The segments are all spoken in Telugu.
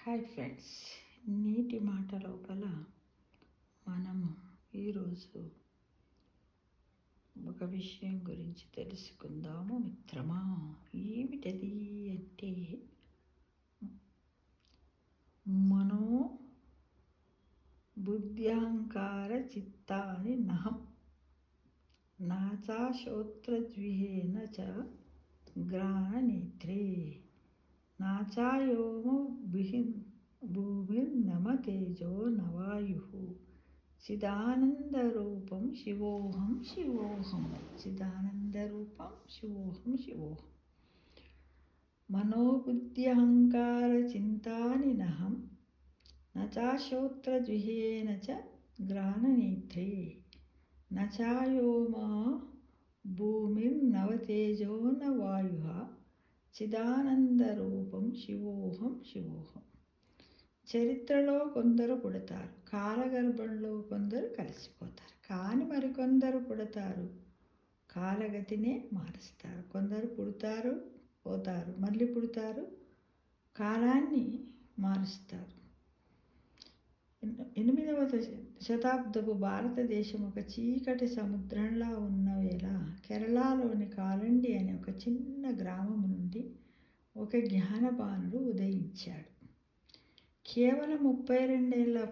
హాయ్ ఫ్రెండ్స్, నీటి మాట లోపల మనము ఈరోజు ఒక విషయం గురించి తెలుసుకుందాము మిత్రమా. ఏమిటది అంటే మనో బుద్ధ్యహంకార చిత్తాని నహం నాచా శ్రోత్రజ్విహేన చ గ్రాణనేత్రే నాచాయోమ భూమిర్నమ తేజో నవాయుః చిదానందరూపం శివోహం శివోహం. చిదానందరూపం శివోహం శివోహం. మనోబుద్ధ్యహంకార చింతాని నహం నచాశ్రోత్రజుహేన చ గ్రాణనేత్రే నచాయోమా భూమిర్నవతేజో న వాయుః చిదానందరూపం శివోహం శివోహం. చరిత్రలో కొందరు పుడతారు, కాలగర్భంలో కొందరు కలిసిపోతారు. కానీ మరికొందరు పుడతారు, కాలగతినే మారుస్తారు. కొందరు పుడతారు, పోతారు, మళ్ళీ పుడతారు, కాలాన్ని మారుస్తారు. 8వ శతాబ్దపు భారతదేశం ఒక చీకటి సముద్రంలా ఉన్న వేళ కేరళలోని కాలండి అనే ఒక చిన్న గ్రామం నుండి ఒక జ్ఞానబానుడు ఉదయించాడు. కేవలం 32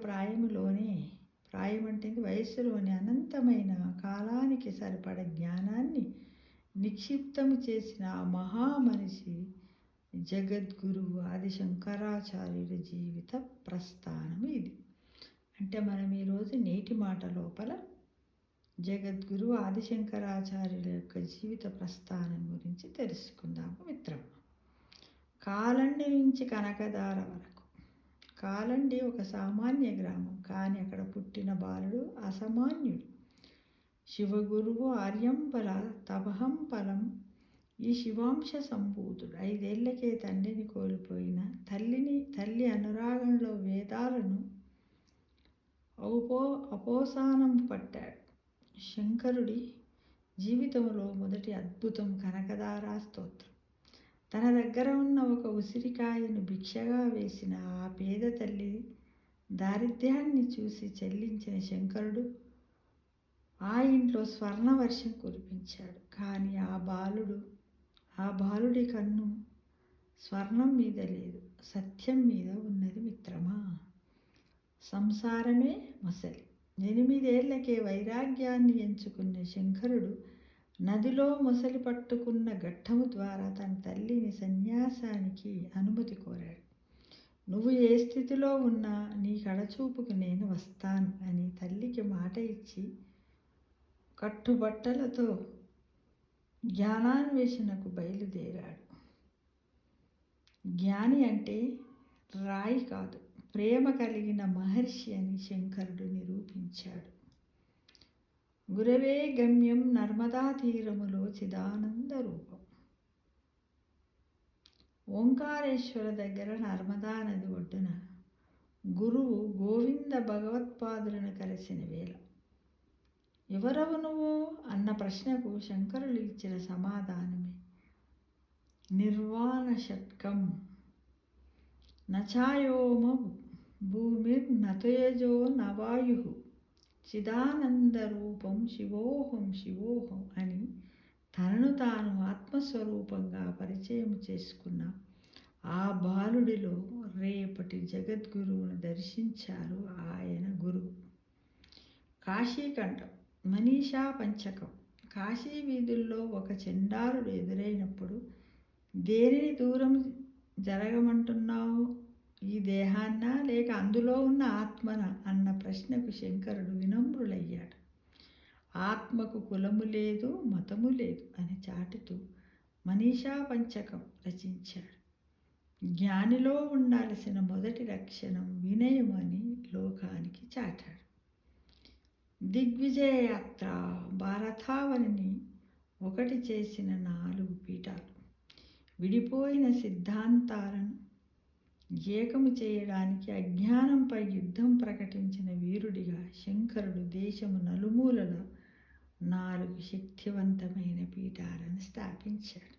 ప్రాయం అంటే వయస్సులోని అనంతమైన కాలానికి సరిపడ జ్ఞానాన్ని నిక్షిప్తము చేసిన ఆ మహామనిషి జగద్గురువు ఆది శంకరాచార్యుడి జీవిత ప్రస్థానం ఇది. అంటే మనం ఈరోజు నేటి మాట లోపల జగద్గురు ఆదిశంకరాచార్యుల యొక్క జీవిత ప్రస్థానం గురించి తెలుసుకుందాము మిత్రం. కాలండి నుంచి కనకదార వరకు. కాలండి ఒక సామాన్య గ్రామం, కానీ అక్కడ పుట్టిన బాలుడు అసామాన్యుడు. శివగురువు ఆర్యంబల తపహం ఫలం ఈ శివాంశ సంభూతుడు. 5 ఏళ్లకే తండ్రిని కోల్పోయిన తల్లి అనురాగంలో వేదాలను అపోసానం పట్టాడు. శంకరుడి జీవితంలో మొదటి అద్భుతం కనకదారా స్తోత్రం. తన దగ్గర ఉన్న ఒక ఉసిరికాయను భిక్షగా వేసిన ఆ పేద తల్లి దారిద్ర్యాన్ని చూసి చెల్లించిన శంకరుడు ఆ ఇంట్లో స్వర్ణవర్షం కురిపించాడు. కానీ ఆ బాలుడి కన్ను స్వర్ణం మీద లేదు, సత్యం మీద ఉన్నది మిత్రమా. సంసారమే మొసలి. 8 ఏళ్లకే వైరాగ్యాన్ని ఎంచుకున్న శంకరుడు నదిలో మొసలి పట్టుకున్న ఘట్టము ద్వారా తన తల్లిని సన్యాసానికి అనుమతి కోరాడు. నువ్వు ఏ స్థితిలో ఉన్నా నీ కడచూపుకు నేను వస్తాను అని తల్లికి మాట ఇచ్చి కట్టుబట్టలతో జ్ఞానాన్వేషణకు బయలుదేరాడు. జ్ఞాని అంటే రాయి కాదు, ప్రేమ కలిగిన మహర్షి అని శంకరుడు నిరూపించాడు. గురవే గమ్యం నర్మదా తీరములో చిదానంద రూపం. ఓంకారేశ్వర దగ్గర నర్మదా నది ఒడ్డున గురువు గోవింద భగవత్పాదులను కలిసిన వేళ ఎవరవు నువ్వు అన్న ప్రశ్నకు శంకరులు ఇచ్చిన సమాధానమే నిర్వాణ షట్కం. నచాయోమ భూమిర్నతేజో నవాయుః చిదానందరూపం శివోహం శివోహం అని తనను తాను ఆత్మస్వరూపంగా పరిచయం చేసుకున్న ఆ బాలుడిలో రేపటి జగద్గురువును దర్శించారు ఆయన గురువు. కాశీఖండం మనీషా పంచకం. కాశీ వీధుల్లో ఒక చండాలుడు ఎదురైనప్పుడు దేనిని దూరం జరగమంటున్నావు, ఈ దేహాన్నా లేక అందులో ఉన్న ఆత్మన అన్న ప్రశ్నకు శంకరుడు వినమ్రులయ్యాడు. ఆత్మకు కులము లేదు, మతము లేదు అని చాటుతూ మనీషా పంచకం రచించాడు. జ్ఞానిలో ఉండాల్సిన మొదటి లక్షణం వినయం అని లోకానికి చాటాడు. దిగ్విజయ యాత్ర భారతావనిని ఒకటి చేసిన 4 పీఠాలు. విడిపోయిన సిద్ధాంతాలను ఏకము చేయడానికి అజ్ఞానంపై యుద్ధం ప్రకటించిన వీరుడిగా శంకరుడు దేశము నలుమూలల 4 శక్తివంతమైన పీఠాలను స్థాపించాడు.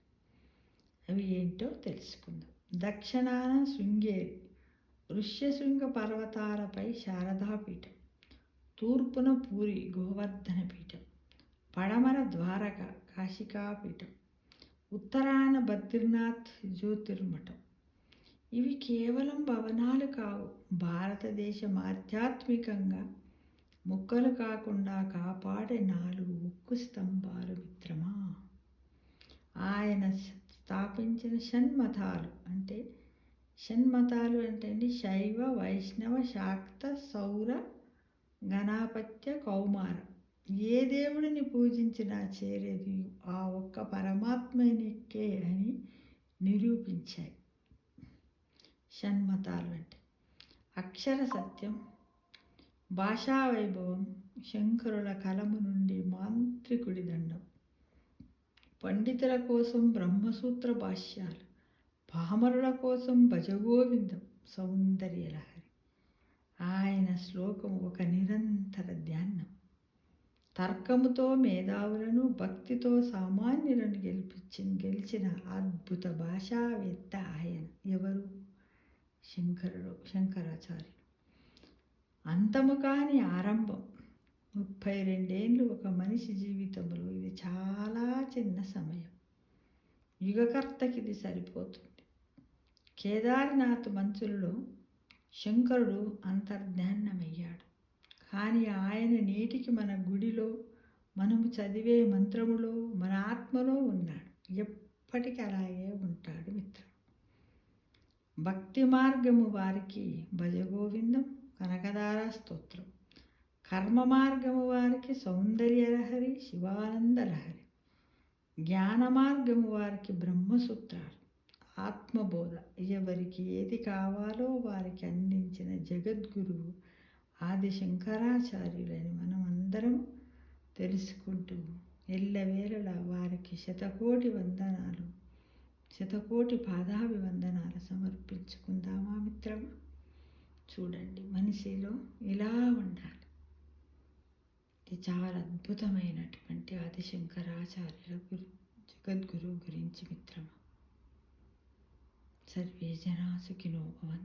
అవి ఏంటో తెలుసుకుందాం. దక్షిణాన శృంగేరి ఋష్యశృంగ పర్వతాలపై శారదాపీఠం, తూర్పున పూరి గోవర్ధన పీఠం, పడమర ద్వారక కాశికాపీఠం, ఉత్తరాన బద్రీనాథ్ జ్యోతిర్మఠం. ఇవి కేవలం భవనాలు కావు, భారతదేశం ఆధ్యాత్మికంగా ముక్కలు కాకుండా కాపాడే 4 ఉక్కు స్తంభాలు మిత్రమా. ఆయన స్థాపించిన షణ్మతాలు అంటే అండి శైవ, వైష్ణవ, శాక్త, సౌర, గణాపత్య, కౌమార. ఏ దేవుడిని పూజించినా చేరేది ఆ ఒక్క పరమాత్మనికే అని నిరూపించాయి. షణ్మతాలు అంటే అక్షర సత్యం, భాషా వైభవం, శంకరుల కలము నుండి మాంత్రికుడి దండం, పండితుల కోసం బ్రహ్మసూత్ర భాష్యాలు, పామరుల కోసం భజగోవిందం, సౌందర్యలహరి. ఆయన శ్లోకం ఒక నిరంతర ధ్యానం. తర్కముతో మేధావులను, భక్తితో సామాన్యులను గెలిచిన అద్భుత భాషావేత్త ఆయన. ఎవరు? శంకరాచార్యులు. అంతము కాని ఆరంభం. 32 ఏళ్ళు ఒక మనిషి జీవితంలో ఇది చాలా చిన్న సమయం. యుగకర్తకి ఇది సరిపోతుంది. కేదార్నాథ్ మంచుల్లో శంకరుడు అంతర్ధానమయ్యాడు. కానీ ఆయన నేటికి మన గుడిలో, మనము చదివే మంత్రములో, మన ఆత్మలో ఉన్నాడు. ఎప్పటికీ అలాగే ఉంటాడు మిత్రం. భక్తి మార్గము వారికి భజగోవిందం, కనకదార స్తోత్రం. కర్మ మార్గము వారికి సౌందర్యలహరి, శివానందలహరి. జ్ఞాన మార్గము వారికి బ్రహ్మసూత్రాలు, ఆత్మబోధ. ఎవరికి ఏది కావాలో వారికి అందించిన జగద్గురువు ఆది శంకరాచార్యులని మనం అందరం తెలుసుకుంటూ ఎల్లవేళలా వారికి శతకోటి వందనాలు, శతకోటి పాదాభివందనాలు సమర్పించుకుందామా మిత్రమా. చూడండి, మనిషిలో ఇలా ఉండాలి. ఇది చాలా అద్భుతమైనటువంటి ఆది శంకరాచార్యుల జగద్గురువు గురించి మిత్రమా. సర్వే జనా సుఖినో భవంతు.